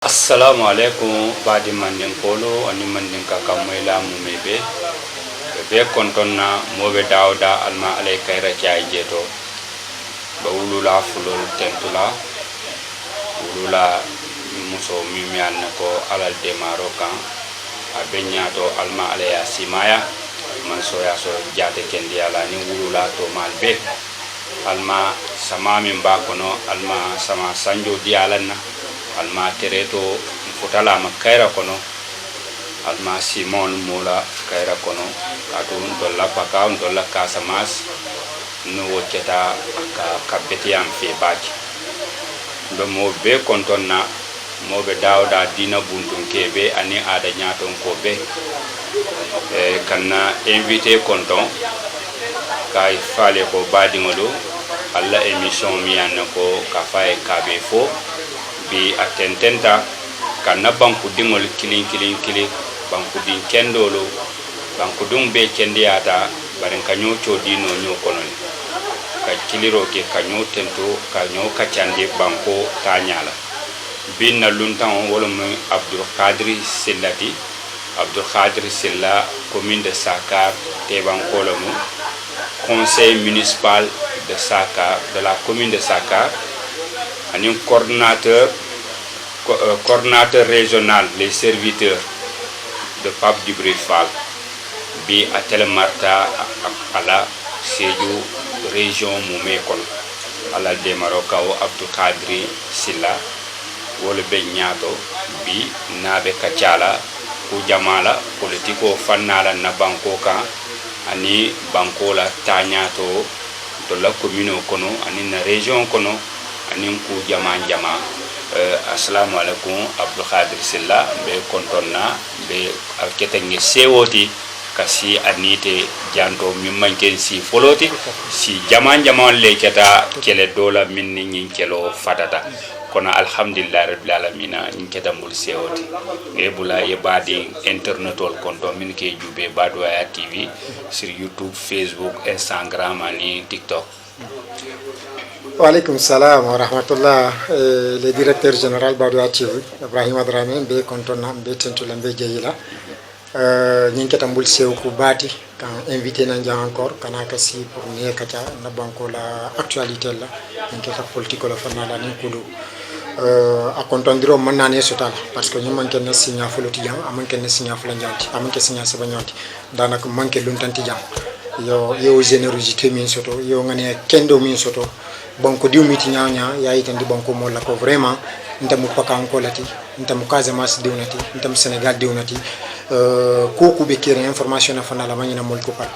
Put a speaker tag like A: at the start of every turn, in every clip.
A: Assalamu alaikum badi mandin kolo ani mandin ka kamoyla mumebe be kontonna mobe dawda alma alay kayra ciay jeto ba wulula fulol tentula wulula muso mimian ko alal de marokan abenyato alma alay simaya man soya so jate kendi ala ni wulula to malbe alma sama min ba kono alma sama sanjo dialanna alma tereto futala ma kayra kono alma simon mola kayra kono atun dolla paka dolla kasamas no woceta ka kabeti am fi baji do mo be kontonna mo be dawda dina buntun kebe ani ada nyaton ko be kanna invité konton kay fale ko badi ngodo alla émission mi an ko ka fay kabe fo bi atententa kana banku dingol kilin banku din kendolo banku dum be kendiata baren kanyo chodino nyo kononi ka kiliro ke kanyo tento kanyo kachande banko tanyala binna luntan wolum Abdul Qadir Silla commune de Sakar te banko lomu conseil municipal de Sakar de la commune de Sakar un coordinateur régional les serviteurs de Pape Djibril Fall bi atel marta ala seju région mumekon ala de Maroka o Abdou Khadri Silla wole be nyato bi nabe kachala ku jamala politiko fannala na banko kan ani banko la tanyato to la commune kono ani na région kono anin ku jama assalamu alaikum Abdou Khadir Silla be kontonna be alketangi sewoti kasi anite janto mi manken si foloti si jama le keta kele dola minni nyin kelo fatata kono alhamdulillah rabbil alamin in keta mul sewoti e bula e badi internetol konto min ke jube Badoaya TV sur YouTube, Facebook, Instagram ani TikTok.
B: Walaikum salam wa rahmatullah. Le directeur général Badoaya TV Ibrahim Adrame be kontona be tentula be jeyila nyinketa mbul sew ku bati kan invité na nja encore kana kasi pour ne kacha na banko la actualité la nyinketa politique la fana la ni kudu a kontondiro manane sotala parce que ñu manke na signa foloti jam amanke na signa fola njanti amanke signa seba nyanti danaka manke luntanti jam yo générosité min soto yo ngane kendo min soto banko diwmiti nyanya yayi tan di banko mo la ko vraiment ntamu pakan ko lati ntamu Casamance diwnati ntamu Sénégal diwnati koku be kire information na fana la manyina mol ko pat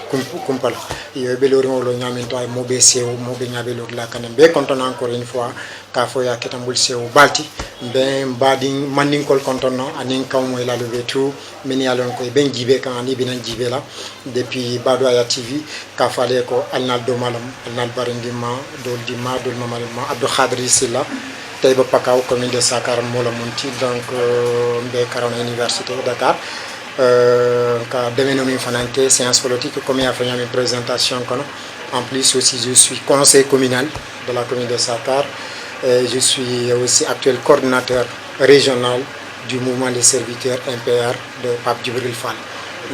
B: kumpala yo be lori ngolo nyamin to ay mo be sew mo be nyabe lori la kanem be konton encore une fois ka fo ya ketambul sew balti be mbadi mandin kol konton no anin kaw moy la levé tout min yalon ko ben jibe kan ani binan jibe la depuis Badoaya TV ka fale ko alnal do malam alnal barindima dol mamalima Abdou Khadri Silla tayba pakaw commune de Sakar mola monti donc be karona université Dakar ka dénommé fananke sciences politiques comme il a fait une présentation en plus aussi je suis conseiller communal de la commune de Sakar et je suis aussi actuel coordinateur régional du mouvement des serviteurs MPR de Pape Djibril Fall.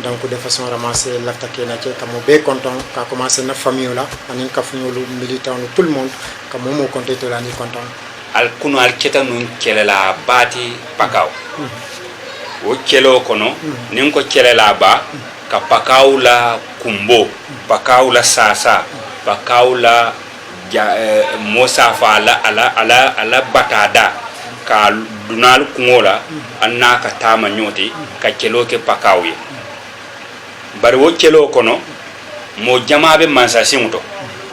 B: Donc de façon ramassée l'attaquer na comme be content qu'a commencé na famille là anin ka funyolu militant tout le monde comme mo compté to la ni content
A: al kuno al ketanu kelela bati pakaw o kelo kono nin ko kelela ba ka pakawla kumbo pakawla sasa pakawla mosafa ala batada ka dunal kungola anna ka tama nyoti ka kelo ke pakawye bari wo kelo kono mo jamabe mansa simuto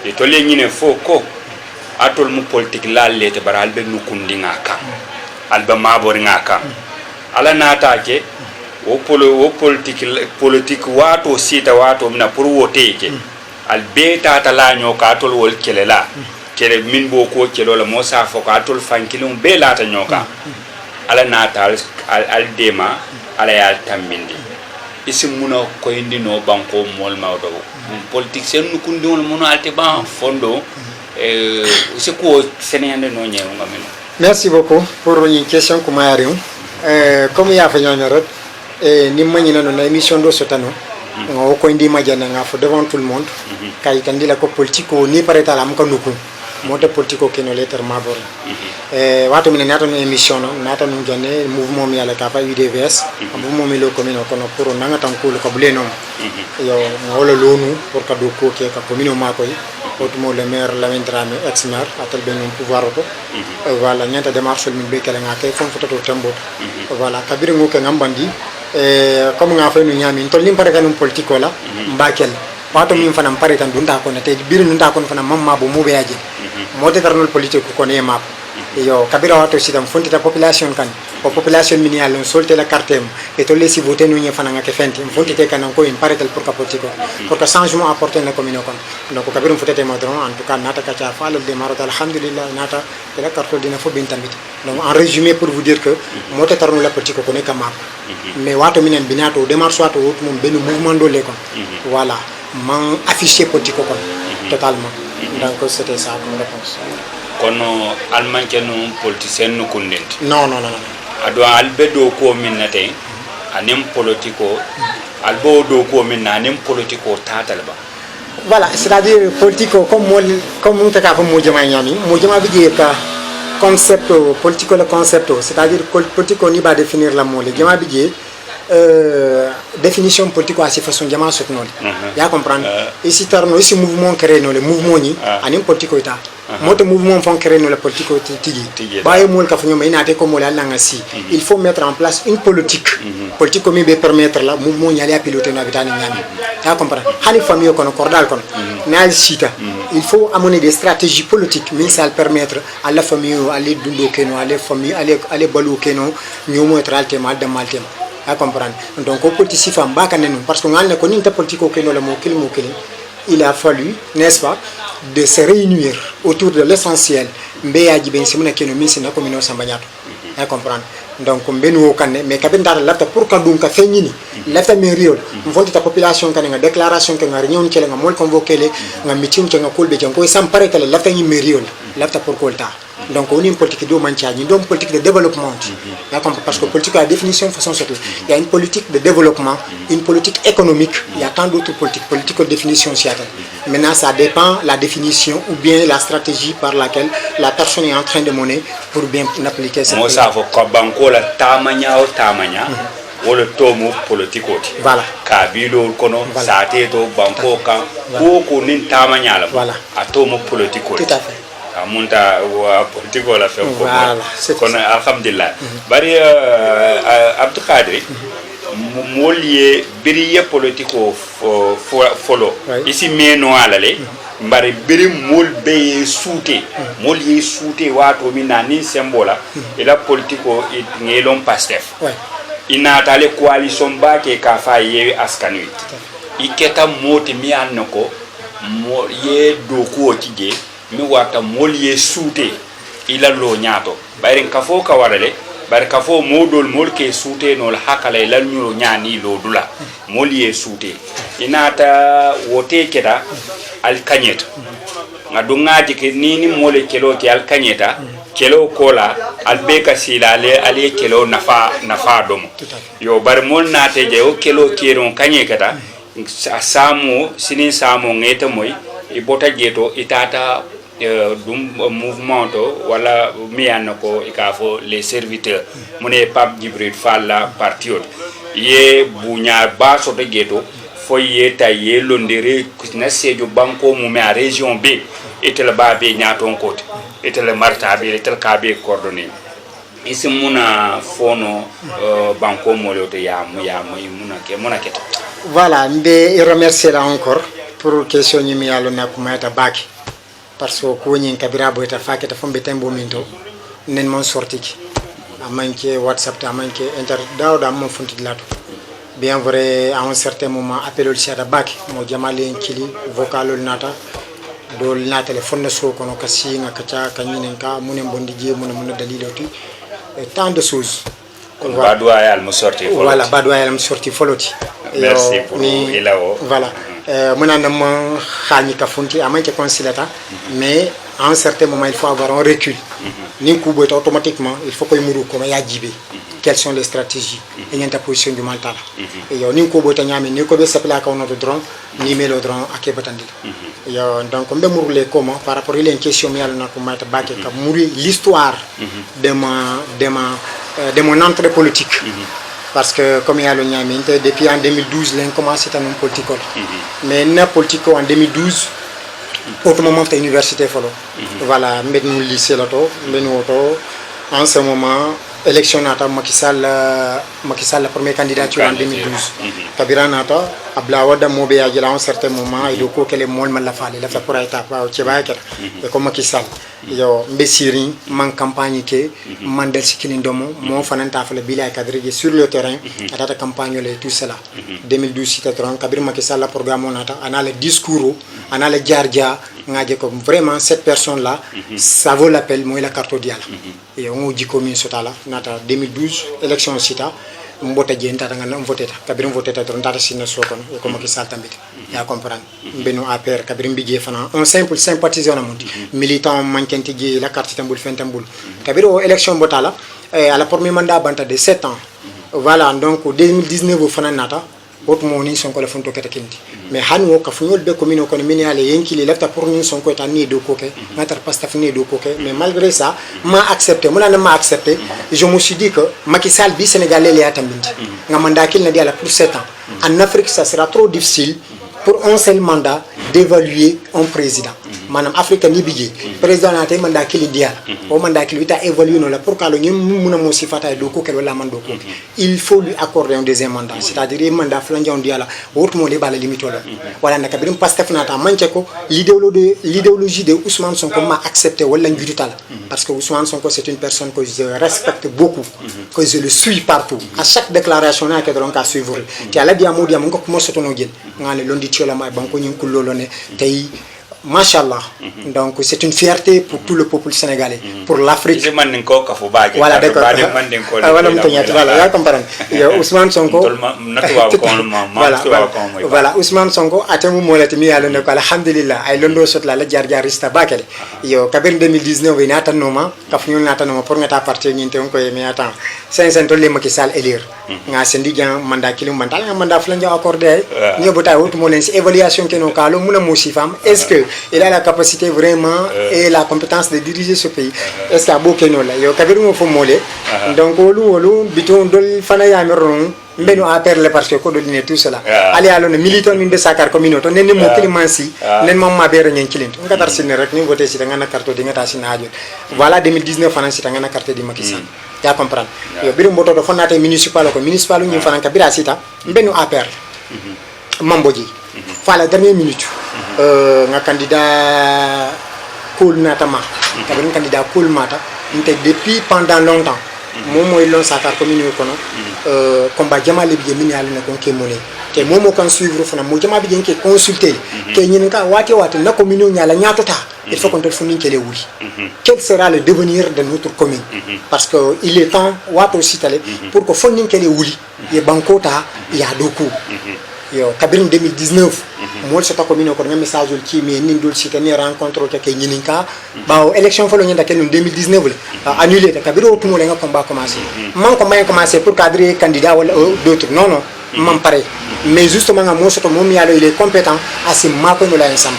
A: e to le nyine fo ko atol mu politique la lete baral be nukundi ngaka alba mabori ngaka ala nata ke wo politique wato sita wato na pour wote ke al beta tala nyoka atol wol kelela kele min bo ko kelo la mo sa fo ka atol fankilum be lata nyoka ala nata al dema ala ya tambindi isim muna ko indi no banko mol mawdo politique sen nukundi wol muno alte ban fondo c'est quoi sénégalais no nyew ngamen
B: Merci beaucoup pour une question que m'a comme il y a fait ni mani na émission do sotano on ko indi majana nga fo devant tout le monde kay tan dila ko politico ni pareta lam ko nuku mota politico keno letter mabor wato min nata no émission no nata no jane mouvement mi ala ka fa UDVS mouvement mi lo commune ko no pour nanga tan ko ko bule non yo ngolo lonu pour ka do ko ke ka commune ma koy autrement le maire Lamine Dramé ex-maire atel ben pouvoir ko voilà ñanta démarche min be kala nga kay fon foto tembo voilà kabire ngo ke ngambandi comme nga fa ñu ñami tol lim pare kanum politico la mbakel pato min fana pare tan dunda ko ne te biru dunda ko fana mamma bo mo be aje mo te tarnol politico ko ne map yo kabira wato sitam fonti ta population kan o population min yalon solte la cartem e to lesi voter ñu fana nga ke fenti fonti te kan ko in pare tel pour ka politico pour que changement apporter na commune kon donc kabirum fotete modron en tout cas nata ka cha fa le démarrage alhamdulillah nata te la carte dina fo bin tamit donc en résumé pour vous dire que mo te tarnol la politico ko ne ka map mais wato minen binato démarche wato wot mom ben mouvement do le kon voilà man affiché politico kon totalement donc c'était ça comme réponse
A: kono almanke no politicien no kundenti
B: non
A: ado albedo ko minnate anem politico albo do ko minna anem politico tatalba
B: voilà c'est-à-dire politico comme on ka mo jama nyami mo jama bi ka concept politico le concept c'est-à-dire politico ni ba définir la mo le jama bi définition politique à ces façons jama sotno ya comprendre ici tarno ici mouvement créé no le mouvement ni anim politico ta moto mouvement font créer no le politico tigi baye mol ka fanyo may naté ko mo la nga si il faut mettre en place une politique politique comme be permettre la mouvement nyali a piloter no habitani nyami ya comprendre hani famille kono cordal kono na sita il faut amener des stratégies politiques mais ça permettre à la famille aller dundo keno aller famille aller balu keno nyomo tralte mal de maltem à comprendre donc au politique fam bakane non parce que on a ko ni ta politique ko no le mo kili il a fallu n'est-ce pas de se réunir autour de l'essentiel mbeyaji ben simuna keno misi na commune sambanyato à comprendre donc mbenu wo kanne mais kabenda lafta pour ka dum ka fenyini lafta mi riol mfonti ta population kan nga déclaration kan nga réunion ci nga mol convoquer le nga meeting ci nga kolbe ci ko sam pare kala lafta ni mi riol lafta pour kolta donc on est une politique de maintien une politique de développement parce que politique à définition façon surtout il y a une politique de développement une politique économique il y a tant d'autres politiques de définition maintenant ça dépend la définition ou bien la stratégie par laquelle la personne est en train de mener pour bien appliquer cette
A: politique. Moi ça faut banko la tamanya wala tomu politiko ti
B: voilà
A: kabilo kono saate to banko kan ko nin tamanya la
B: voilà
A: atomo politiko
B: tout à fait
A: amunta wa politiko la fe ko
B: voilà
A: kono alhamdulillah bari Abdou Khadri molié biriye politiko folo ici meno alale mbari biri mol be souté mol yi souté wato minani sembola et la politiko ngelon pastef inatale coalition ba ke ka fa yewi askanu iketa moti mi annako mo ye do ko tije mi warta mol ye souté ila lo nyaato bayren ka fo ka warale bar ka fo modol mol ke souté no la hakala ila nyuro nyaani lo dula mol ye souté inata wote keda al kanyeta ngadungaji ke nini mole kelo ke al kanyeta kelo kola albeka silale ale kelo nafa domo yo bar mol nate je o kelo kero kanye kata samu sinin samu ngeta moy e bota jeto itata dum mouvement to wala miyanako ikafo les serviteurs mone Pape Djibril Fall la partiot ye bunya baso de jeto fo yeta ye londere na sejo banko mu me région B etel babe nyaton côté etel marta be etel kabe coordonné isi muna fono banko molote ya muna keta
B: voilà mbe remercier la encore pour question ni mi yalo na kumata baki parce que ko nyin kabira boyta faketa fombe tembo minto nen mon sorti ki amanke whatsapp ta amanke inter dawda mon fonti lato bien vrai à un certain moment appelé le chata baki mo jamale kili vocal nata dol na téléphone so kono kasi nga kacha kanyinen ka munen bondi je mun daliloti tant de choses
A: badouayal mo sorti foloti
B: voilà badouayal mo sorti foloti
A: merci pour ilao
B: voilà mona nam khani ka funti amanke consilata mais à un certain moment il faut avoir un recul ni ko boy automatiquement il faut koy muru ko ma yajibe quelles sont les stratégies et ñanta position du mental et yo ni ko boy ta ñami ni ko be sapla ka wono drone ni melo drone ake batandi yo donc mbe murule comment par rapport à une question mi yalla nako mayta baké ka muri l'histoire de mon entrée politique parce que comme il y a le Niamey, depuis en 2012 j'ai commencé à faire politique mais na politique en 2012 au moment de l'université voilà maintenant lycée là en ce moment élection nata Macky Sall la première candidature en 2012 kabira nata abla wada mobe ya jela en certain moment il ko kele mol man la fale la pour étape ci baake et comme Macky Sall yo mbesiri man campagne ke man del sikini ndomo mo fananta fa la bila cadre sur le terrain atata campagne le tout cela 2012 c'était 30 kabir Macky Sall la programme nata ana le discours ana le jarja ngaje ko vraiment cette personne là ça vaut l'appel moy la carte diala et on dit commune sotala nata 2012 élection sita mbota jenta nga voté kabir voté ta don tata sinna sokon e ko Macky Sall tambit ya comprendre beno APR kabir mbije fana un simple sympathisant na mundi militant mankenti ji la carte tambul fentambul kabir o élection botala à la premier mandat banta de 7 ans voilà donc 2019 fana nata autre moni sonko la fonto kete kinti mais hanwo ka funyol be commune ko mini ale yenki li lefta pour ni sonko ta ni do koke ngatar pastaf ni do koke mais malgré ça m'a accepté mon m'a accepté je me suis dit que Macky Sall bi sénégalais les atambindi nga mandat qu'il na dia la pour 7 ans en Afrique ça sera trop difficile pour un seul mandat d'évaluer un président manam Afrique ni bigi président na tay mandat qu'il dia o mandat qu'il ta évaluer no la pour ka lo ñim mëna mo sifata do ko kel wala man do ko il faut lui accorder un deuxième mandat c'est-à-dire mandat flan jawn dia la wotu mo le bala limito la wala naka birim pastef na ta manche ko l'idéologie de Ousmane Sonko m'a accepté wala njutal parce que Ousmane Sonko c'est une personne que je respecte beaucoup que je le suis partout à chaque déclaration na ke don ka suivre ti ala dia mo ko mo sotono gel ngane londi tiola may banko ñing ko lolo ne tay Machallah. Donc c'est une fierté pour tout le peuple sénégalais, pour l'Afrique. Voilà, d'accord. Voilà, comprendre. Ousmane Sonko. Voilà, Ousmane Sonko a été molati à l'honneur, alhamdulillah, ay londo sot la jarjarista bakale. Yo kabir 2019 ina tanoma, kafñul na tanoma pour ngata partir ñinte on ko yemi atan. 500 tolle Macky Sall élire. Nga sendi jan mandat kilum mandat nga mandat flanja accordé. Ño bota wut mo len ci évaluation keno kalo muna mo ci fam. Est-ce que il a la capacité vraiment et la compétence de diriger ce pays? Est-ce qu'il y a beaucoup de gens? Yo kabir mo fo molé. Donc olu biton dol fana yamirron mbeno APR le parce que ko doliné tout cela. Ali alon militant min be sakar communauté nen mo klimansi nen mamma bere nyen kilint. Ngatar sin rek ni voter ci da nga na carte di ngata sin hajul. Voilà 2019 fana ci da nga na carte di Macky Sall. Ya comprendre. Yo birum boto do fonate municipal ko municipal ñi fana ka bira sita mbeno APR. Mamboji. Fala dernière minute. Nga candidat Koul Natama. Kabrin candidat Koul Mata. Depuis pendant longtemps. Momo ilon sakar commune kono combat jama le bi min yalla ko ke moné té momo kan suivre fana mo jama bi ke consulter ke ñin ka wati na commune ñala ñatota il faut qu'on te fournisse les wuri quel sera le devenir de notre commune parce que il est temps wato sitale pour que fournisse les wuri et bankota ya doku yo kabrin 2019 mo so ta commune ko ngam message ci mais nin dul ci tane rencontre ke ñininka bawo élection fa lo ñanda ken 2019 annulé ta kabiro tout mo nga combat commencer man ko may commencer pour cadrer candidat wala d'autres non man paré mais justement nga mo so to mom yalo il est compétent assez mako no la ensemble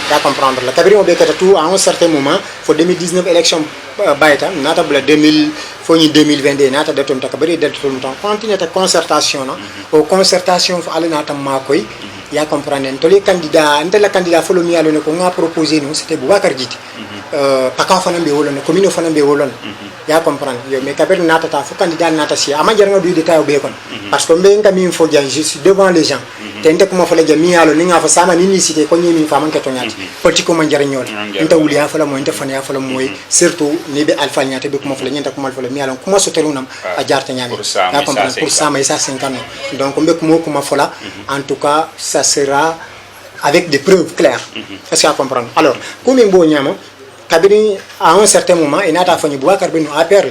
B: ya comprendre la kabiro be kata tout à un certain moment faut 2019 élection bayta nata bla 2000 fo ni 2022 nata datum ta kabiri datum ta continuer ta concertation na o concertation fa ala nata makoy ya comprendre to les candidats entre la candidat fo lo mi yalo ne ko nga proposer nous c'était Boubacar Djiti paka fana be wolon commune fana be wolon ya comprendre yo mais kabir nata ta fo candidat nata si ama jaranga du détail be kon parce que mbe ngami fo jan je suis devant les gens tente ko mo fa la jami yalo ni nga fa sama ni cité ko ñemi fa man ka to ñati politico man jarñol nta wuli ya fa la mo nta fana ya fa la moy surtout ni be alpha ñata be ko mo fa la ñenta ko mo fa la mi yalo ko mo so terunam a jarta ñami ya comprendre pour ça mais ça 50 donc mbe ko mo ko ma fa la en tout cas ça sera avec des preuves claires est-ce que tu comprends alors comme mbo ñama kabiri à un certain moment inata fani Boubacar benu APR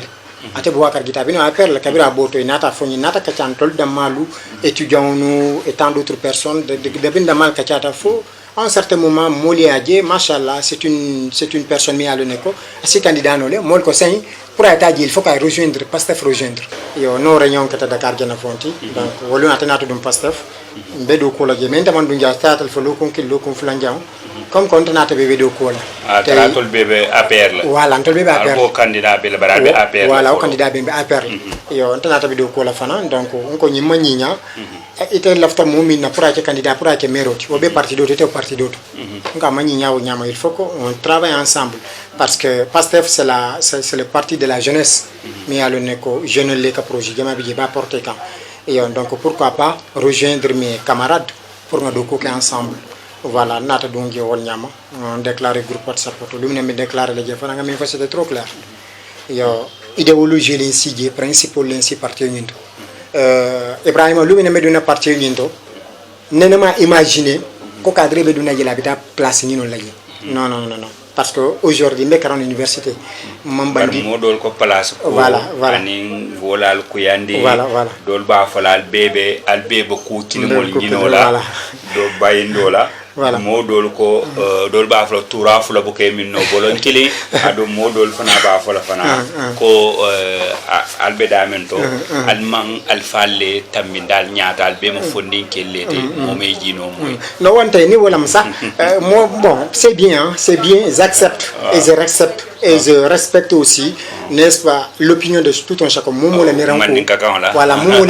B: ate Boubacar Gita benu APR la kabira boto inata fani nata kacantol damalu étudiants nous et tant d'autres personnes de ben damal kacata fo à un certain moment Moli Adje machallah c'est une personne mi aloneko asi candidat no le mol ko sañ pour être il faut qu'elle rejoindre Pastef rejoindre yo no réunion que Dakar jana fonti donc wolu atenato dum Pastef bedo ko la je men taman du nja tatal fo lo kon kil lo kon fulanjam comme contenate be bedo ko la
A: talatol bebe APR la
B: voilà antol bebe APR
A: ko candidat be la barabe APR
B: voilà o candidat be APR yo tanata bedo ko la fana donc on ko nyima nyinya ite lafta mumi na pour être candidat pour être maire o be parti d'autre te parti d'autre nga ma nyinya o nyama il faut qu'on travaille ensemble parce que Pastef c'est le parti de la jeunesse mais aloneko jeune le ka projet jama bi ba porter quand et donc pourquoi pas rejoindre mes camarades pour nous découvrir ensemble voilà nata dongi won nyama on déclarer groupe WhatsApp to lumine me déclarer le jefana nga mi fa c'était trop clair yo idéologie l'insi principal l'insi parti ñinto Ibrahima lumine me duna parti ñinto nenema imaginer ko cadre be duna jela bita place ñino lañi non parce que aujourd'hui me karon université mambandi
A: modol ko place ko
B: voilà
A: ani volal ko yandi
B: voilà
A: dol ba falal bebe al bebe ko kinol ñinola do bayindola
B: voilà
A: modol ko dol ba fala toura fula bu kay min no bolon kili ado modol fana ba fala fana ko albe damento alman alfalle tamindal nyaatal be mo fondin kellete mo me jino moy
B: no wonte ni wala msa mo bon c'est bien j'accepte et je accepte et je respecte aussi n'est-ce pas l'opinion de tout un chacun momo le miranko voilà momo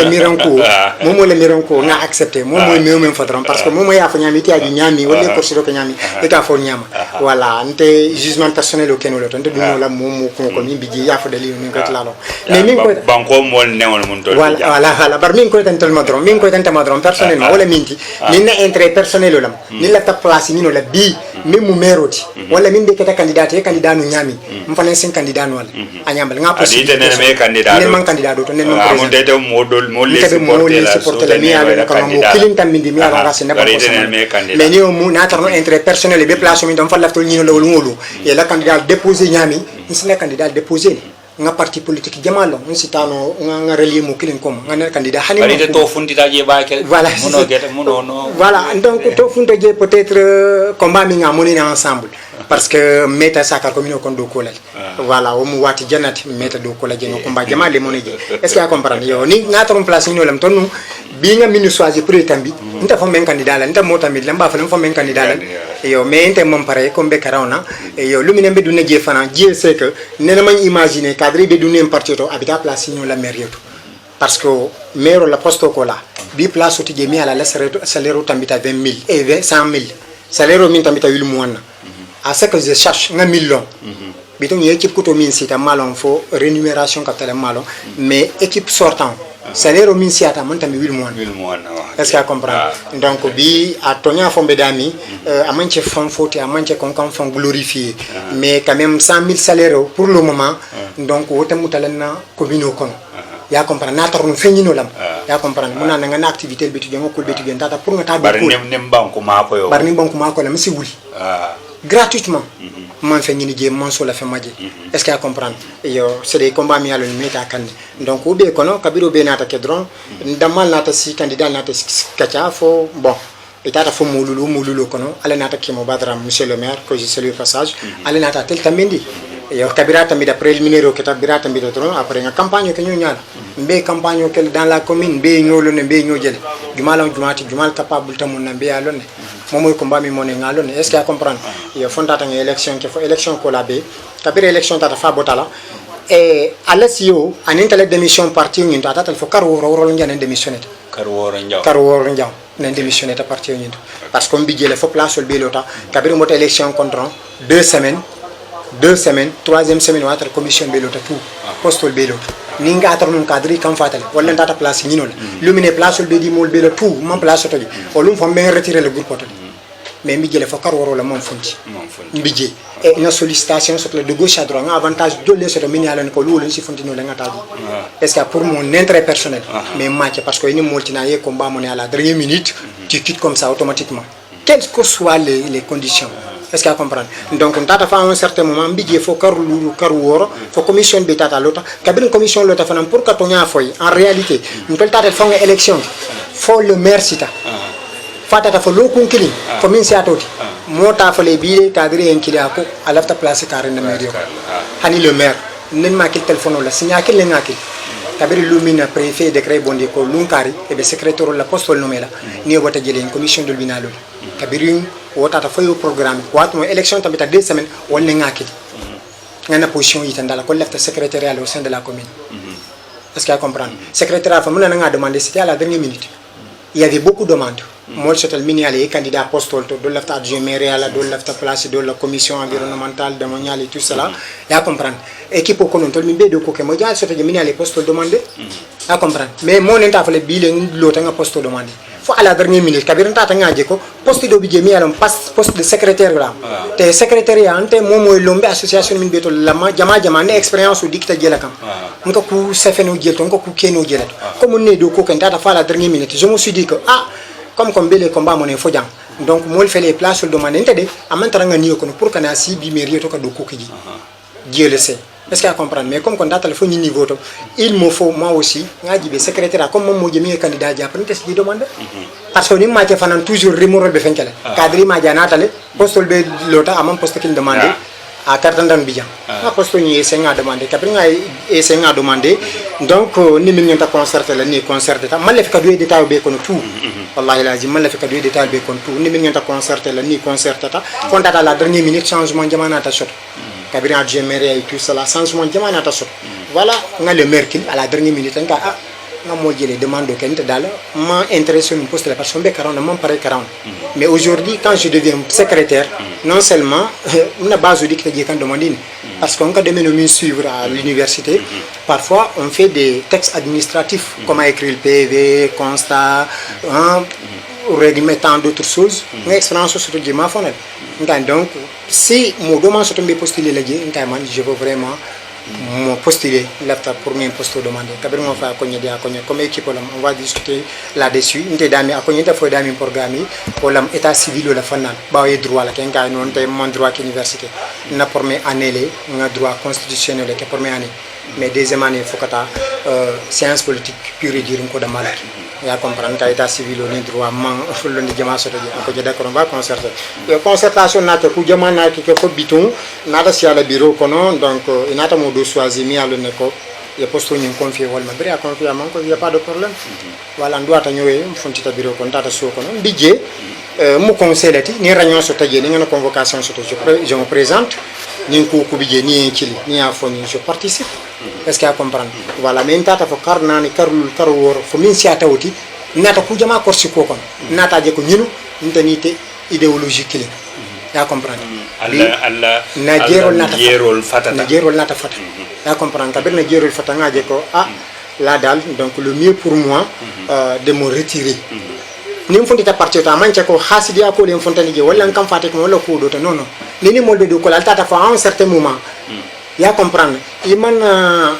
B: le miranko na accepter momo me même fadran parce que momo ya fa nyami ti aju nyami wala ko siro ko nyami eta fo nyama voilà nte jugement personnel au kenolo tante du la momo ko min biji ya fa dali min ko tlalo mais min ko
A: banko mol newol mun to
B: voilà bar min ko tante madron min ko tante madron personnellement wala minti min na intérêt personnel lam ni la ta place ni no la bi même mu meroti wala min de kata candidat no nyami mfana sen candidat no wala anyambal nga possible
A: ade ne candidat
B: ne man candidat do ne man
A: président amon de modol mo le
B: supporter la mi ala ko mo kilin tam mindi mi ala rasen ne ba ko mais ni mu na tarno intérêt personnel be place mi dom fa laftol ñino lawol ngolu et la candidat déposé ñami ni sen candidat déposé nga parti politique jamalo on sitano nga relier mo kilin kom nga ne candidat hani
A: bari to fundita je bakel
B: voilà
A: mono geta mono no
B: voilà donc to funta je peut-être combat mi nga moni ensemble parce que meta sakar commune kon do kolal voilà o mu wati janati meta do kolal je no combat jamale mo ne je est-ce que a comprendre yo ni na tarum place ni no lam tonu bi nga minu choisir pour tambi nta fo men candidat la nta mo tambi lamba fa fo men candidat la yo mais inte mom pare ko be karawna yo lumine be dunne je fana je c'est que nena man imaginer cadre be dunne parti to habita place ni la maire yoto parce que maire la poste ko la bi place to je mi ala la salaire tambita 20000 et 100000 salaire min tambita 8 mois à ce que je cherche un million biton équipe ko to min sita malon fo rémunération ka tele malon mais équipe sortant salaire min siata mon tammi 8 mois est-ce que comprendre donc bi a tonya fo be dami a manche fon foti a manche kon kan fon glorifier mais quand même 100000 salaire pour le moment donc wotam mutalana commune kon ya comprendre na tarun feñino lam ya comprendre muna nga na activité be tudjo ko be tudjo tata pour nga ta
A: bar nem banko ma ko yo
B: bar nem banko ma ko lam si wuli gratuitement man fait ni je man so la fait maje est-ce que à comprendre yo c'est des combats mi alon meta kan donc ou be kono kabiro be nata kedron ndamal nata si candidat nata kacha fo bon etata fo mululu kono ala nata kimo badra monsieur le maire que je salue au passage ala nata tel tamindi yo kabira tambi da préliminaire que tabira tambi da tron après nga campagne que ñu ñala mbe campagne que dans la commune be ñolo ne be ñojel jumal capable tamon na be alon momoy combat mi moné ngalon est-ce que à comprendre yo fondata nga élection que fo élection ko labé kabira élection tata fa botala et alessio anintele démission parti ñun tata tel fo kar woro ñane démissionner
A: kar woro njaw ne démissionner ta parti ñun parce que mbi jele fo place be lota kabira mot élection contre 2 semaines 3e semaine watra commission be lota tout postol be lota ninga atar non cadre kam fatale wala tata place ñinol lumine place be di mol be la tout man place to di o lum fo ben retirer le groupe to mais mi jele fo kar woro la mom fonti mbije et na sollicitation sur le de gauche à droite avantage jolle sur mini ala ko lolu ci fonti no la ngata est-ce que pour mon intérêt personnel mais match parce que ni moltina ye combat mon à la dernière minute tu quittes comme ça automatiquement quelles que soient les conditions est-ce que comprendre donc on tata fa un certain moment mbije fo kar woro fo commission be tata lota kabine commission lota fanam pour ka tonya foy en réalité on peut tata fa élection faut le maire cita
B: fatata fo lokun kili fo min si atoti mota fo le bile cadre en kili ako alafta place carré na medio hani le maire nen ma kil téléphone la signa kil le ngakil kabiri lumina préfet décret bondi ko lunkari e be secrétaire la poste nommé la ni wota jele en commission de binalo kabiri wota ta fayo programme wat mo élection tamita 2 semaines won ne ngakil ngana position yitandala ko lefta secrétariat au sein de la commune est-ce qu'il y a comprendre secrétariat fa mona nga demander c'était à la dernière minute il y avait beaucoup de demandes moi je suis miniale candidat postol to do lefta adjoint maire la do lefta place de la commission environnementale domaniale et tout cela ya comprendre équipe ko non tol mi be do ko ke mo ja soto miniale postol demandé ya comprendre mais mon enta fa le bile lota nga postol demandé fo à la dernière minute kabir tata ngaje ko poste do bije mi alon poste de secrétaire là te secrétariat ante momo lombe association min beto lama jama ne expérience o dicta jela kam nko ku sefeno jelto nko ku keno jelato comme ne do ko kan tata fa à la dernière minute je me suis dit que comme bele combat mon info jang donc moi fait les places de demande entede amantara nga niyo ko pour kana si bi mairie to ka do ko kiji Dieu le sait est-ce qu'il y a comprendre mais comme quand data le faut ni niveau to il me faut moi aussi nga jibe secrétaire comme mo jemi candidat ja prendre ci demande parce que ni ma te fanan toujours remoro be fenkele cadre ma ja natale postol be lota amam poste kin demande à cartandan bijan na poste ni ese nga demande capri nga ese nga demande donc ni min ngata concerter la ni concerter ta mal ka do détail be kono tout wallahi lazim mal ka do détail be kono tout ni min ngata concerter la ni concerter ta fondata la dernière minute changement jamana ta shot kabiri adjoint maire et tout cela changement jamana ta shot voilà nga le maire à la dernière minute nga nga mo jele demande au kente dal ma intéressé une poste la personne be 40 mon pare 40 mais aujourd'hui quand je deviens secrétaire non seulement na base dik te kan demandine parce qu'on ka demain nous suivre à l'université parfois on fait des textes administratifs comment écrire le PV constat règlement tant d'autres choses une expérience sur le ma fonel donc si mon demande sur tomber postuler la je veux vraiment mon postuler l'after pour mes postes demandé kabir mo fa ko ñedi ko comme équipe on va discuter là-dessus nté dami akonye da fo dami programme pour l'état civil la fanal bawe droit la ken kay non tay mon droit université na pormer année nga droit constitutionnel ke pormer année mais deuxième année fokata science politique pure et dure ko da malak ya comprendre ta état civil ni droit man fullo ndi jama soto ko je d'accord on va concerter concertation na ko jama na ko biton na da si ala bureau kono donc inata mo do choisir mi alo ne ko e posto ni confier wal ma bri a confier man ko y a pas de problème voilà ndo ata ñowe fonti ta bureau kon tata so kono bidje mu conseillati ni réunion so taje ni ngana convocation so je me présente ni ko ku bidje ni kili ni a foni je participe est-ce qu'il y a comprendre voilà mais tata fo karna ni karul karwor fo min si atawti nata ku jama korsi ko kon nata je ko ñinu ntanité idéologie kili ya comprendre alla na jerol fatata ya comprendre kabir na jerol fata ngaje ko la dal donc le mieux pour moi de me retirer nim fonti ta parti ta manche ko hasidi ko len fontani je wala kam faté ko wala ko do to non ni molde do ko la tata fa à un certain moment ya comprendre imana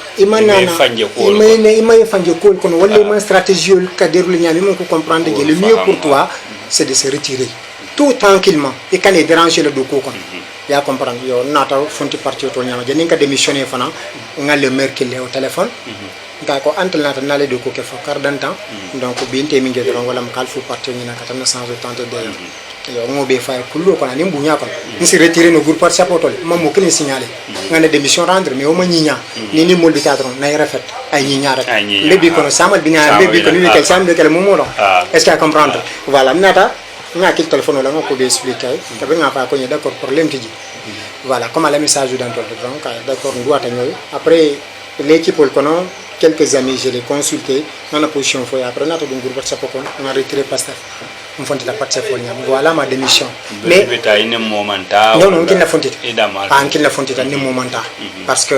B: fanje ko kono wala man stratégie ka déroule ñami mon ko comprendre que le mieux pour toi c'est de se retirer tout tranquillement et quand les déranger le do ko kon ya comprendre yo nata fonti parti to ñama je ninka démissionner fana ngal le maire qui est au téléphone nga ko antel nata nalé do ko ke fo carte d'antan donc binte mi ngé don wala m kal fu parti ni na katana sans tenter de yo ngobe fay kullo ko na ni mbunya ko ni si retirer no groupe par sapotol mom mo kene signaler ngane démission rendre mais o ma ñiña ni ni moldi cadron nay rafet ay ñiña rek lebi ko no samal bina lebi ko ni kel sam de kel momo do est-ce que comprendre voilà nata nga kil téléphone la ngako be expliquer ka be nga fa ko ni d'accord problème tiji voilà comme la message dans ton donc d'accord ndu ata ñoy après l'équipe ko non quelques amis je les consulté dans la position foi après nata do groupe sapokon on a retiré pasteur on fonti la partie foi ñam voilà ma démission mais
A: beta ine momenta
B: non kin la fonti pas kin la fonti ni momenta parce que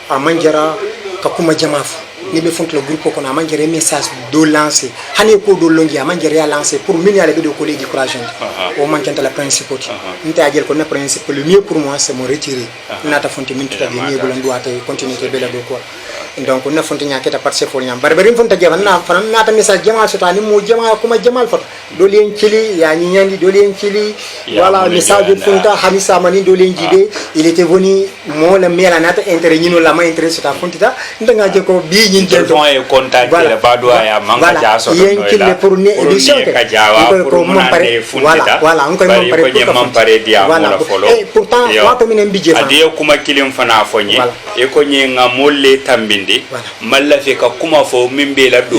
B: a manjara ka kuma jamaaf ni be fonti le groupe ko na manjara message do lancer hané ko do longi a manjara lancer pour miniale be do ko légui courage o mankenta la principauté nta jël ko na principe le mieux pour moi c'est me retirer nata fonti min tuta ni bulan doate continuer bela do ko donc na fonta nya keta pat se fol nyam barbari fonta jaman na fanan na ta message jamal sota ni mo jamal kuma jamal foto dole en cili ya ni nyandi dole en cili voilà message fonta hamisa mani dole en jibe il était venu mo la mela nata intérêt ñino la ma intérêt sota fontita ndanga je ko bi ñin del
A: do e contact le bado ya manga ja so
B: yen kille pour ne édition
A: pour mon pare
B: voilà on ko mon
A: pare dia mo la folo
B: et pourtant wato minen bije fa
A: ade kuma kilim fana fonye e ko nye nga molle tambindi malla fe ka kuma fo mimbe la do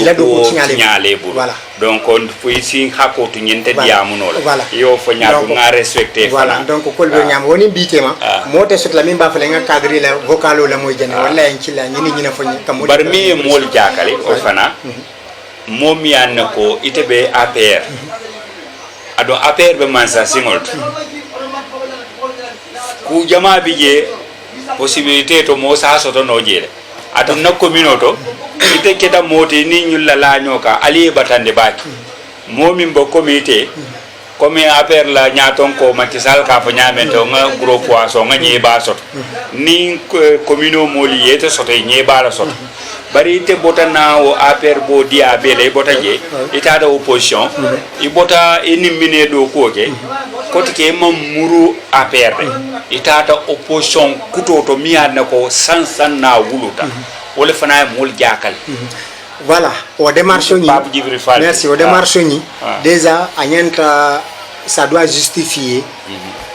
A: nyale bu donc on faut ici hako to nyente dia mu no yo fo nyaatu nga respecter
B: voilà donc ko be nyam woni bitema mote sot la min ba fa nga cadre la vocalo la moy jene wala en ci la ñi na fo kam
A: bar mi mol jakale o fana mom yanna ko itebe APR ado APR be mansa singol ku jama bije possibilité to mo sa soto no jere ado na communauté ite keda moti ni nyulla la nyoka ali batande baki momi mbo comité comme APR la nyaton ko makisal ka fa nyame to nga gros poisson nga nyeba soto ni communauté moli yete soto nyeba la soto bari ite bota na o APR bo dia bele bota je ita da opposition i bota eni mine do ko ke koti ke mamuru APR ita ta opposition kuto to miya na ko sansan na wuluta wala fana mol jakal
B: voilà au démarche ni merci au démarche ni déjà anyenta ça doit justifier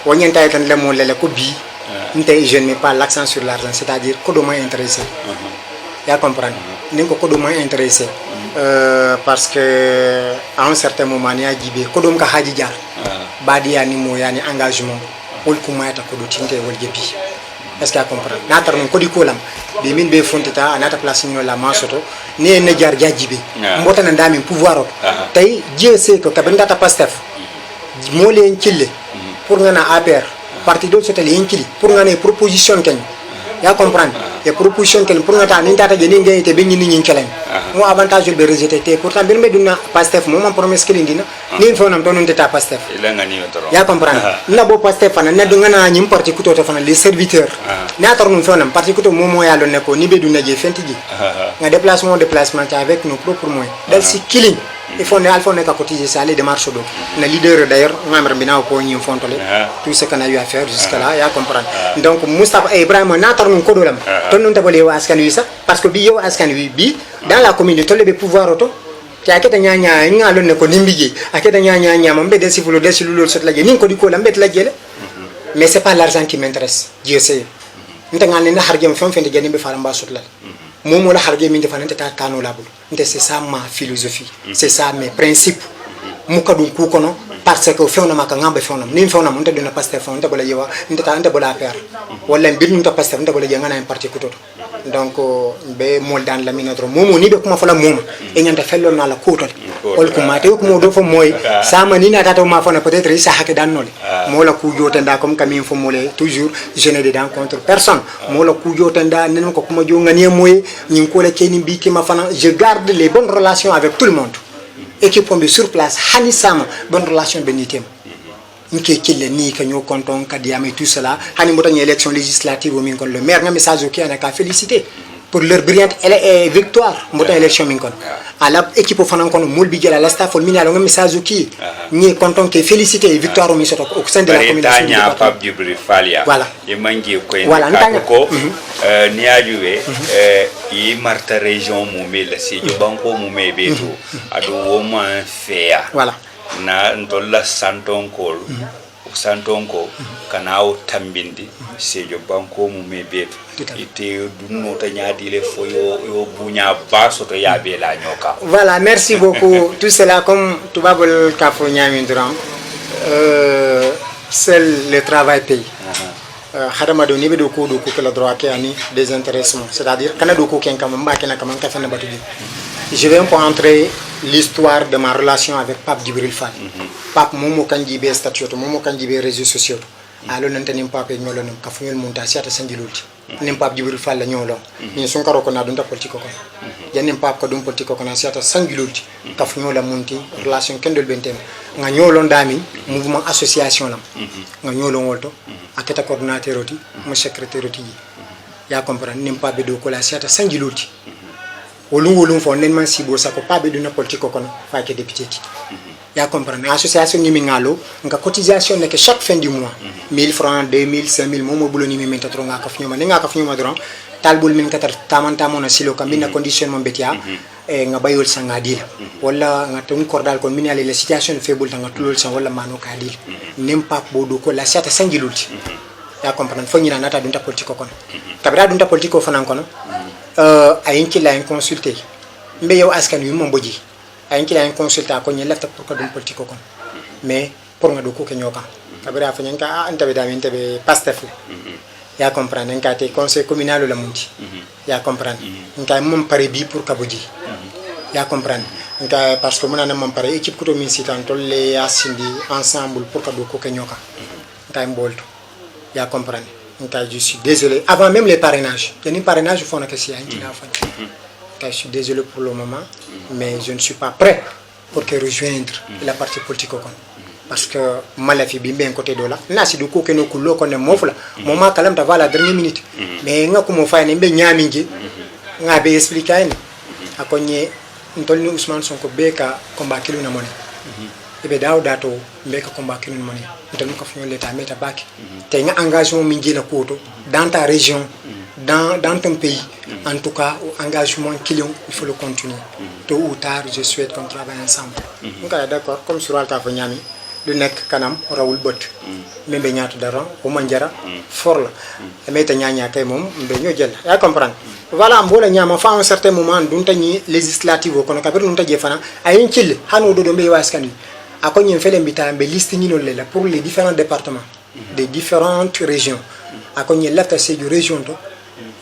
B: wonyenta etan le mo lele ko bi nte je ne mets pas l'accent sur l'argent c'est-à-dire ko do moins intéressé ya comprendre ninko ko do moins intéressé parce que à un certain moment ni ajibe ko dum ka haji jar badi yani mo yani engagement wol ko mayata ko do tinte wol jebi est-ce que à comprendre na tar non ko di kolam be min be fontita anata place ni la masoto ne na jar jajibe mbota na ndami pouvoir tay Dieu sait que kabenda ta pastef mo len kille pour ngana APR parti do sotel yen kili pour ngana proposition ken ya comprendre et proposition ken pour ngata ni tata je ni ngay te be ni ni kelen mo avantage be rejeté te pourtant bir me duna pastef mo man promesse kili dina ni fo nam tonon ta pastef
A: ila ngani toro
B: ya comprendre na bo pastef fana na do ngana ñim parti kuto to fana les serviteurs na tor non fo nam parti kuto mo mo yalo ne ko ni be duna je fenti ji nga déplacement avec nos propres moyens dal si killing il faut ne alfo ne ka cotiser ça les démarches do na leader d'ailleurs membre bina ko ñim fontole tout ce qu'on a eu à faire jusqu'à là ya comprendre donc Moustapha Ibrahima na tor non ko dolam ton non tabale wa askan wi sax parce que bi yow askan wi bi dans la commune to le pouvoir auto ti aketa nyanya ngalo ne ko nimbiji aketa nyanya mambe de sifulo de silulo sot la je nin ko di ko lambe la jele mais c'est pas l'argent qui m'intéresse Dieu sait ntangal ne harjem fam fende jeni be fala mba sot la momo la harje min defana ta kanu la bul c'est ça ma philosophie c'est ça mes principes mukadum ku kono parce que fewna maka ngambe fewna ni fewna mun ta dina pasteur fewna ta bola yewa nta bola faire wala mbir nta pasteur nta bola je ngana en parti kutoto donc be mol dan la minatro momo ni be kuma fala momo e nyanta fello na la kotol ol kuma te ko mo do fo moy sama ni na tata ma fona peut-être isa hakke dan nole mo la ku jotenda comme kamin fo molé toujours je ne des rencontres personne mo la ku jotenda nen ko kuma jo ngani moy nyin ko la keni bi ki ma fana je garde les bonnes relations avec tout le monde équipe on sur place hani sama bonne relation benitem nke kille ni ka ñoo konton kadiam et tout cela hani motani élection législative o min kon le maire nga message o ki ana ka féliciter pour leur brillante victoire motani élection min kon ala équipe fanan kon molbi jela la staff min ala nga message o ki ni konton ke féliciter victoire o mi soto au sein de la commune
A: de Pape Djibril Falia
B: voilà
A: e mangi ko
B: voilà
A: ko ni ajuwe i marta région mumel si jo banko mumé beto ado woma fea
B: voilà
A: na ndolla santonkol santonko kana o tambindi sejo banko mumé beto ite dunno ta nyaadi le fo yo bunya baso to yabe la nyoka
B: voilà merci beaucoup tout cela comme tu vas bol kafo nyami durant seul le travail paye hadama do ni be do ko la droit ke ani désintéressement c'est-à-dire kana do ko ken kam mbake na kam ka fena batu je vais un peu entrer l'histoire de ma relation avec Pape Djibril Fall Pape momo kanji be statut momo kanji be réseaux sociaux alo nantani Pape ñolo nam ka fuñul monta siata sangilulti nim Pape Djibril Fall la ñolo ni son karo ko na dum ta politique ko janim Pape ko dum politique ko na siata sangilulti ka fuñola monti relation kendol bentem nga ñolo ndami mouvement association lam nga ñolo wolto aketa coordinateur oti mo secrétaire oti ya comprendre nim pa be do ko la siata sanjiloti wolum fo nen man sibo sako pa be do na politique kono fa ke député ti ya comprendre association ni mi ngalo nga cotisation nek chaque fin du mois 1000 francs 2000 5000 momo bulo ni mi menta tro nga ka fnyoma ne nga ka fnyoma dron talbul min katar tamanta mona silo kam bina condition mon betia e nga bayol sanga dil wala nga tun kordal kon min ale la situation faible nga tulol san wala mano ka dil nem pa bodo ko la siata sanjiloti ya comprendre fo nyina nata dunta politique kon kabira dunta politique fanan kono ayin ki la en consulter mbe yow askan wi mom boji ayin ki la en consulter ko ñi lefta pour ko dum politique kon mais pour nga do ko ke ñoka kabira fa ñanka anta be damin tebe pastef ya comprendre nka te conseil communal la munti ya comprendre nka mom pare bi pour kaboji ya comprendre nka parce que mona mom pare équipe ko min sitan tolle asindi ensemble pour ka do ko ke ñoka nka mbolto ya comprendre nka je suis désolé avant même les parrainages il y a un parrainage font que c'est je suis désolé pour le moment mais je ne suis pas prêt pour que rejoindre la partie politique parce que malafi bi ben côté dola nasi do ko keno kulo ko ne mofla moma kalam ta la dernière minute mais nga ko mo fay ne be nyaminje nga be expliquer ni akonye ntolni Ousmane Sonko be ka combat kilu na money ebe daw dato be ka combat kilu na money ntol ko fñol l'état meta bak te nga engagement min jela koto dans ta région dans ton pays en tout cas engagement client il faut le continuer tôt ou tard je souhaite qu'on travaille ensemble nga d'accord comme sur alta fa ñami du nek kanam rawul beut membe ñaatu dara o manjara for la mais ta ñaña kay mom be ñoo jël ya comprendre voilà mbola ñama fa un certain moment dun tañi législative ko no kabir dun taje fana ay ñil hanu do be waskan wi ako ñen fele mbita be liste ñi non la pour les différents départements des différentes régions ako ñi lafta c'est du région to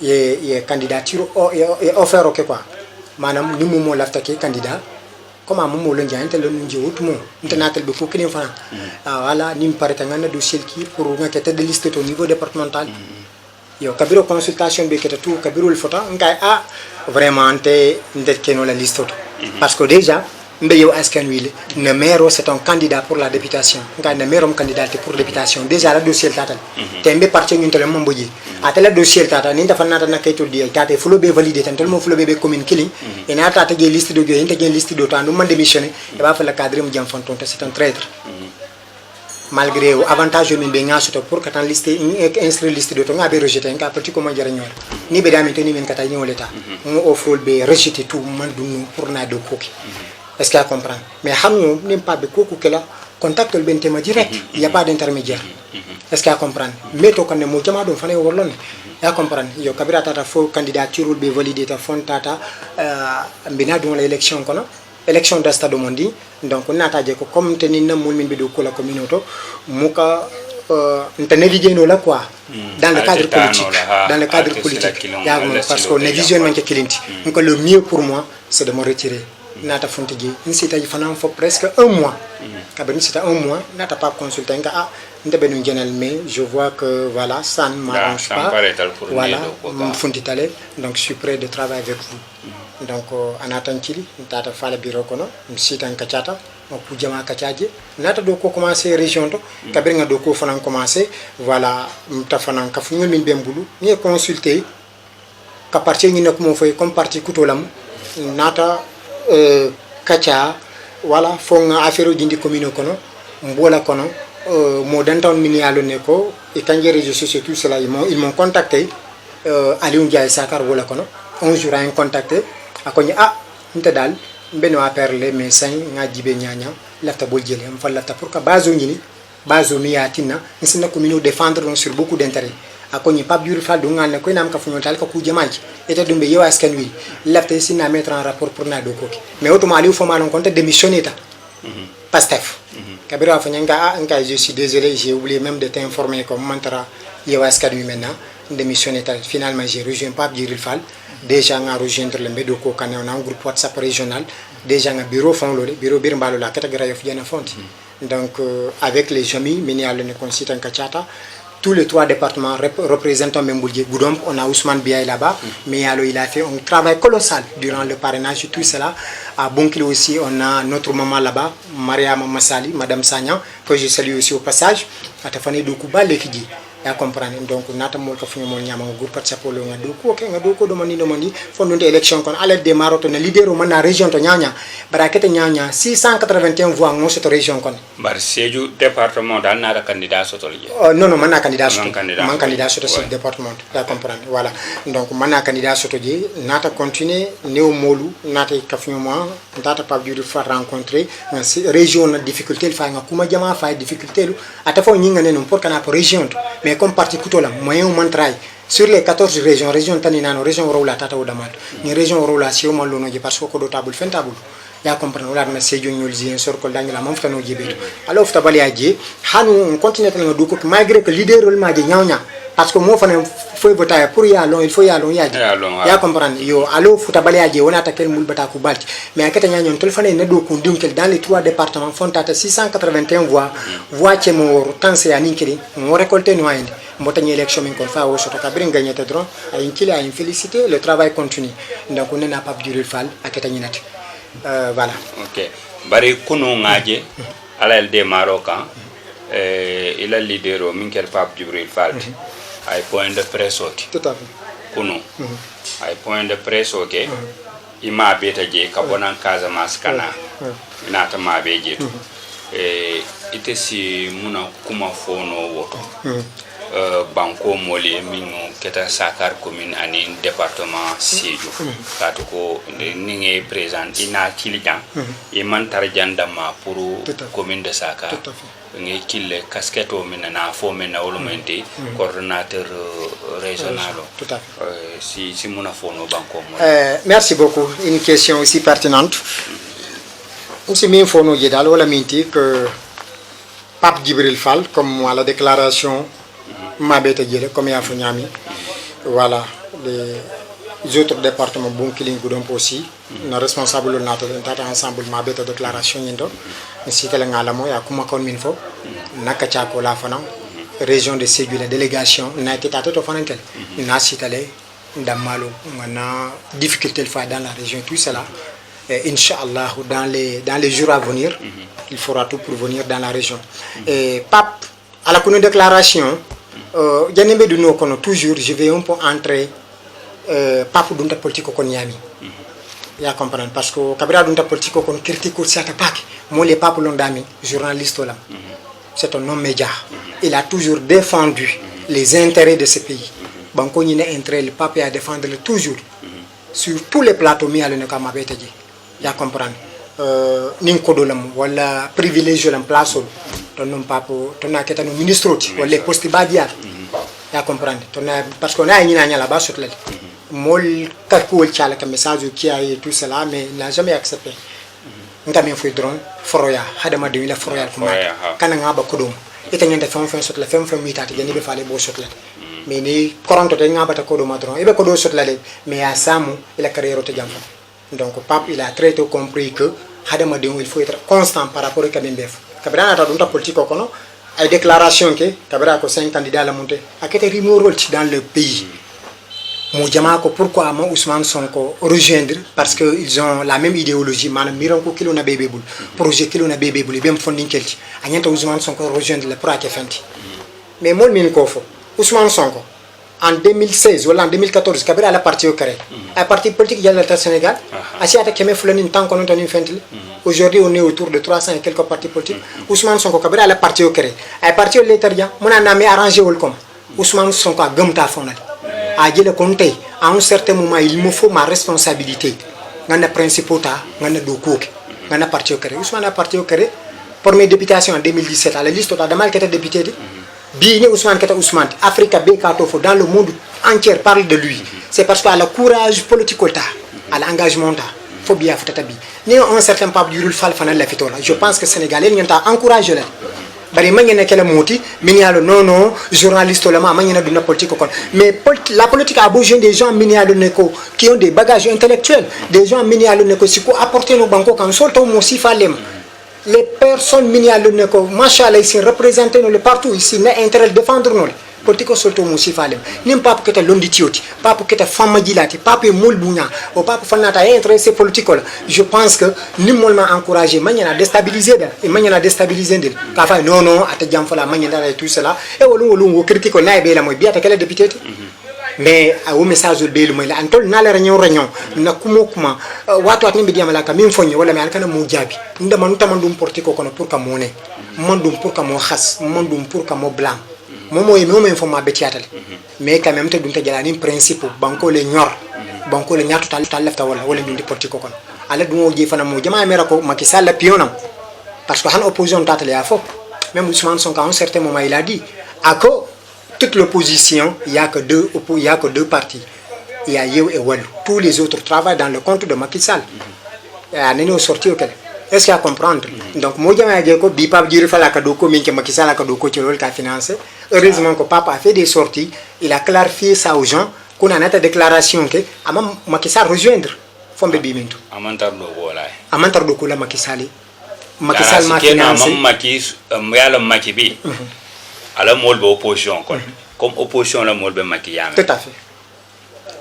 B: ye candidature et offert ok quoi manam ni mo lafta ke candidat comment mo lo ndiante lo nji wutumo internatel be fo kelen fana voilà nim pareta ngana dossier ki pour nga tête de liste au niveau départemental yo kabiro consultation be keta tout kabiro le photo ngay vraiment te ndet keno la liste parce que déjà mbe yow askan wi le maire c'est un candidat pour la députation ngay ne maire candidat pour députation déjà la dossier tatal tembe parti ñun tele mom boji atela dossier tata ni dafa nata nakaytul di tata fulo be validé tan tol mo fulo be commune killing et na tata ge liste de ge inte ge liste de tan man démissionner e ba fa la cadre mu jam fonton c'est un traître malgré avantage min be ngasuto pour que tan liste inscrire liste de to ngabe rejeter nga petit comment jara ñor ni be dami to ni men kata ñew l'état mo offre be rejeter tout man dunu pour na do koki est-ce qu'il comprend mais xamnu nim pas be koku kala contact le ben tema direct il y a pas d'intermédiaire est-ce qu'il comprend mais to kan mo jama do fane worlon ya comprendre yo kabira tata fo candidature be validé ta fon tata mbina do l'élection kono élection d'asta do mondi donc nata je ko comme teni namul min be do ko la communauté muka ntene ligeno la quoi dans le cadre politique ya parce que ne vision man ke kilinti donc le mieux pour moi c'est de me retirer nata fontigi nsita fana fo presque un mois kabani c'était un mois nata pas consulter nga ndebe nu genal mais je vois que voilà ça ne m'arrange pas voilà fontitale donc je suis prêt de travailler avec vous donc anatankili tata fala biro kono msita nkachata pour jama kachaje nata do ko commencer région to kabir nga do ko fana commencer voilà mta fana ka fu min bembulu ni consulter ka parti ni nak mo fay comme parti kutolam nata kacha voilà fonga affaire jindi commune kono mbola kono mo danton min yalo ne ko e kanje réseaux sociaux tout cela ils m'ont contacté Aliou Ndiaye Sakar wala kono un jour un contacté akoni nta dal mbeno a perle mais sañ nga jibe nyanya lafta bol jele am fa lafta pour que bazo ñini bazo mi yatina nsina commune défendre sur beaucoup d'intérêt akoni Pape Diouf Fall do ngal ne ko nam ka fu ñotal ka ku jamaji eta dumbe yewa askan wi lafta sina mettre en rapport pour na do ko mais autrement Aliou fo malon compte démissionner ta pastef kabira fa ñanga nga je suis désolé j'ai oublié même de t'informer comme mantara yewa askan wi maintenant démissionner ta finalement j'ai rejoint Pape Diouf Fall déjà nga rejoindre le Mbédo ko kané on a un groupe WhatsApp régional déjà nga bureau fond lolé bureau bir mbalo la catégorie of jena fonti donc avec les amis minial ne consiste en kachata tous les trois départements représentant Memboulje Goudomp on a Ousmane Biaye là-bas mais il a fait un travail colossal durant le parrainage tout cela à Bonkil aussi on a notre maman là-bas Mariam Massali madame Sagnan que je salue aussi au passage atafane do Kuba lekiji ya comprendre donc nata mol ko fumi mol nyama gur pat sapolo nga do ko ke nga do ko do mani fondunde élection kon ala démarro to ne leader o na région to nyanya bara kete nyanya 681 voix ngo cette région kon
A: bar Sédhiou département dal na candidat soto li
B: non non man candidat soto
A: man
B: candidat soto ce département ya comprendre voilà donc man candidat soto ji nata continuer néo molu nata ka fumi mo nata pas du fa rencontrer région na difficulté fa nga kuma jama fa difficulté lu ata fo nyinga ne non pour kana pour région mais comme parti kutola moyen mantrail sur les 14 régions tani nano région Roula tata odamat ni région Roula si o mallono je parce que ko do table fen table ya comprendre wala na Sédhiou ñol ji sor ko dangla mam fano jebe alors fta bali aje hanu on continue tan do ko malgré que leader rôle ma je ñawña parce que mo fane faut voter pour ya long il faut ya long ya ya comprendre yo alors fta bali aje wona ta kel mul bata ko balti mais akata ñañon tol fane na do ko dunkel dans les 3 départements fontata 681 voix ci mo tanse ya ninkiri mo récolter no indi mbotagni élection min kon fa o soto kabrin gagné te dron ay nkili ay féliciter le travail continue donc on n'a pas duré le fall akata ñinati voilà
A: ok bari kunu ngaje ala el démarro kan il a leader o min kel Pape Djibril Fall ay point de presse oti
B: tout à fait
A: kunu ay point de presse oke ima beta je kabonan Casamance kana inata ma be je to ite si muna kuma fono woto banko moli min keta Sakar commune ani département Sédhiou kato ko ninge présent ina kilijan e man tarjandama pour commune de Sakar nge kille casquette o min na fo men na wolmente coordinateur régional
B: tout à fait
A: si muna fono banko moli
B: merci beaucoup une question aussi pertinente aussi min fono je dal wala minti que Pape Djibril Fall comme moi la déclaration Mabete Djele comme ya Funyami voilà les autres départements bon killing gudon aussi na responsable nato tata ensemble Mabete déclaration yindo si tele ngala mo ya kuma kon min fo naka chako la fana région de Sédhiou la délégation na été tata to fanankel na sitale ndamalo ngana difficulté le faire dans la région tout cela Inch'Allah dans les jours à venir il fera tout pour venir dans la région et Pape à la connaître déclaration Janebe du kono toujours je vais un peu entrer Pape dunta politique ko nyami ya comprendre parce que kabira dunta politique ko critique ça attaque moi les Pape londami journaliste là c'est un homme média il a toujours défendu les intérêts de ce pays banko ni intérêt le Pape a défendre toujours sur tous les plateaux mi alone ka mabete ya comprendre ning ko dolam wala privilège lam place ton non papo ton aketa no ministre wala poste badia ya comprendre ton parce qu'on a ni na la bas sur la mol kakul chala ka message qui a tout cela mais il n'a jamais accepté ngam en foi drone foroya hadama de la foroya ko kana ngaba ko dum ita nyande fam fam sot la fam fam mitati jani be fale bo sot la mais ni koronto te ngaba ta ko do madron ibe ko do sot la mais ya samu ila carrière to jamfa donc Pape il a très tôt compris que hadama de il faut être constant par rapport à Kabembef kabira na ta dunta politique ko no ay déclaration que kabira ko 5 candidats la monter akete rumeur dans le pays mo jama ko pourquoi mo Ousmane Sonko rejoindre parce que ils ont la même idéologie manam miran ko kilo na bébébul projet kilo na bébébul bem fonding kelti anyanta Ousmane Sonko rejoindre le projet fenti mais mon min ko fo Ousmane Sonko en 2016 ou en 2014 kabira la parti au carré un parti politique yalla ta Sénégal asiata keme fulani tant qu'on entend fenti aujourd'hui on est autour de 300 et quelques partis politiques Ousmane Sonko kabira la parti au carré un parti au letterja mona na me arrangé wol comme Ousmane Sonko gamta fonal a jele konté à un certain moment il me faut ma responsabilité ngana principauta ngana do koke ngana parti au carré Ousmane a parti au carré pour mes députations en 2017 à la liste total de mal qui était député bi ni Ousmane kata Ousmane Africa be katofo dans le monde entier parle de lui c'est parce qu'à le courage politique à l'engagement faut bien fotata bi ni un certain Pape Djibril Fall fanal la fitola je pense que sénégalais ñanta encourager la bari magné kala moti minialo non journaliste la magné du politique kon mais la politique a besoin des gens minialo neko qui ont des bagages intellectuels des gens minialo neko siko apporter nos banco quand solto mo si falem les personnes minialo neko machallah ici représenter nous le partout ici n'a intérêt défendre nous politique solto musi falem nim papa keta londi tioti papa keta fama dilati papa mol bunya o papa fanata intéressé politique là je pense que nim mol ma encourager manyana déstabiliser da et manyana déstabiliser ndel ka fa non non ata jam fala manyana et tout cela et wolungo critique na be la moy biata kala député mais au message de belu moy la antol na la réunion na kumo kuma watu atni bidia malaka min fonye wala me alkana mu jabi nda man tamandum portiko kono pour ka moné mandum pour ka mo khas mandum pour ka mo blanc momo yemi mo informa betiatale mais quand même te dunta jalani principe banko le ñor banko le ñatu tal lefta wala ñundi portiko kono ala dum o je fana mo jama mera ko Macky Sall pionam parce que han opposition tatale ya fop même Ousmane Sonko à un certain moment il a dit ako toute l'opposition, il n'y a que deux partis. Il y a Yeo et Walou. Tous les autres travaillent dans le compte de Macky Sall. Il y a sorti auquel. Est-ce qu'il y a à comprendre? Donc, moi, je dis que Bipap Djuri Fala Kadoko, mais que Macky Sall a Kadoko Tchelol qui a financé. Heureusement que Papa a fait des sorties. Il a clarifié ça aux gens. Qu'on a une déclaration que Macky Sall rejoindre. Faut me dire.
A: Amantar Doko là.
B: Amantar Doko là Macky Sall. Macky Sall m'a financé.
A: Macky bi. ala mol be opposition kon comme opposition la mol be Macky yame
B: tout à fait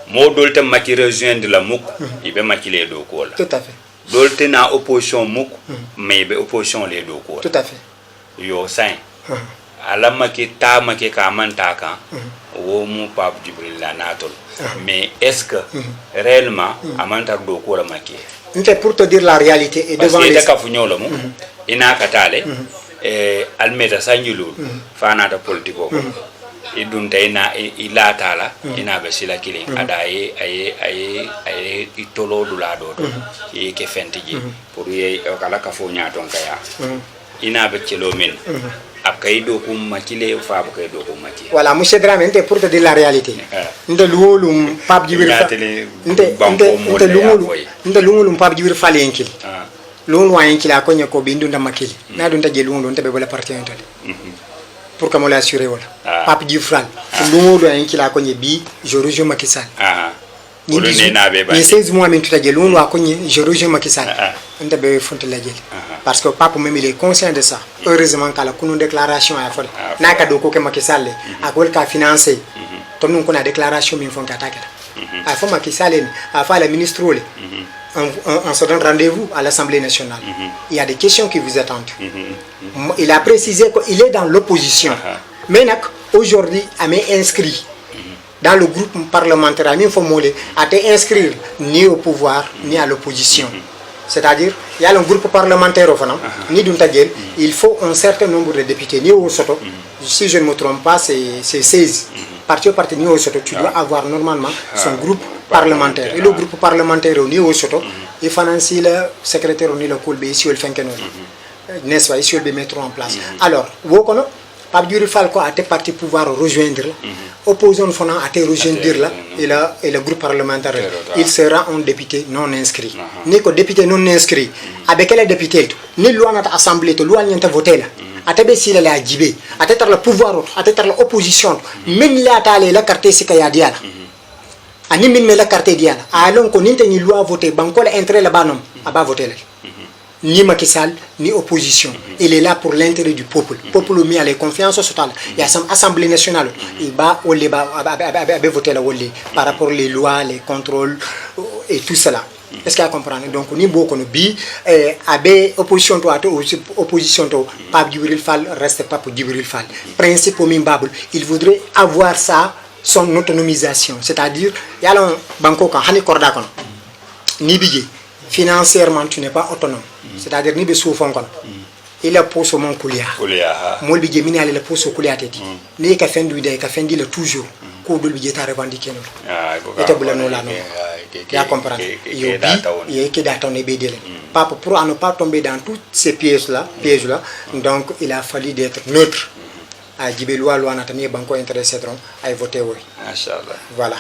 A: mo dolte Macky rejoindre la muk ibe Macky les do ko la
B: tout à fait
A: dolte na opposition muk mais be opposition les do ko
B: tout à fait
A: yo sain ala Macky ta Macky ka manta kan wo mu Pape Djibril la natol mais est-ce que réellement amanta do ko la Macky
B: pour te dire la réalité et devant
A: les parce que ka fu ñolo mu ina katale almeta sanjulul fanata politiko idunta ina ilatala ina be sila killing ada ay itolo dula do e ke fentiji pour ye kala ka fo nya ton kaya ina be celo min akay do ko makile fa ba kay do ko makile
B: voilà monsieur Dramé pour te dire la réalité nde luwolum Pape Djibril nde luwolum Pape Djibril fale enkil l'on a un qui l'a connu comme bindu na makili na dunta je l'on te be la partie entale pour que mo la assurer wala Pape Djibril l'on a un qui l'a connu bi je rejoins Macky Sall ni 16 mois min tuta je l'on a connu je rejoins Macky Sall nte be fonte la jeli parce que Pape même il est conscient de ça heureusement kala kunu déclaration a fait na ka do ko ke Macky Sall akol ka financer to nun kona déclaration min fon ka attaquer a fa Macky Sall a fa la ministre on se donne rendez-vous à l'Assemblée nationale. Il y a des questions qui vous attendent. Il a précisé qu'il est dans l'opposition. Mais aujourd'hui, il m'est inscrit dans le groupe parlementaire. Il faut été inscrire ni au pouvoir ni à l'opposition. C'est-à-dire, il y a un groupe parlementaire au final, ni d'un tagel, il faut un certain nombre de députés. Ni au Soto, si je ne me trompe pas, c'est 16. Parti au parti ni au Soto, tu dois avoir normalement son groupe parlementaire. Et le groupe parlementaire au niveau Soto, il finance le secrétaire au niveau Kolbe ici le Fenkenor. N'est-ce pas, ici le mettre en place. Alors, vous connaissez, Pape Djibril Falco a été parti pouvoir rejoindre, opposant Fona a été rejoindre là, et le groupe parlementaire. Il sera un député non inscrit. Ni que député non inscrit, avec quel député, ni loi notre assemblée, loi n'y a voté là. Atabe si la djibé, atteindre le pouvoir, atteindre l'opposition, même la tale la carte c'est qu'il y a diala. Ani min me la carte diala. Alors qu'on n'inte ni loi voter, banco l'intérêt là-bas non, à bas voter là. Ni Macky Sall, ni opposition. Il est là pour l'intérêt du peuple. Le peuple mis à la confiance totale. Il y a une assemblée nationale. Il va voter là par rapport aux lois, les contrôles et tout cela. Est-ce qu'il y a compris? Donc, ni beaucoup de bi, opposition to Pape Djibril Fall reste pas pour Djibril Fall. Principe au Mimbabul, il voudrait avoir ça, son autonomisation. C'est-à-dire, il y a un banco quand Hani Korda ni billet. Financièrement, tu n'es pas autonome. C'est-à-dire, ni besoin de il a posé mon coulier. Moi, le budget minial, il a posé au coulier à tête. Ni qu'à fin du day, qu'à fin du le toujours. Qu'au le budget à revendiquer. Et tu as non là, non. Tu as compris. Il y a qui d'attendre BD. Pas pour ne pas tomber dans toutes ces pièges-là. Donc, il a fallu d'être neutre. À Djibé loi, Nathalie, Banco intéressé, à voter oui. Voilà.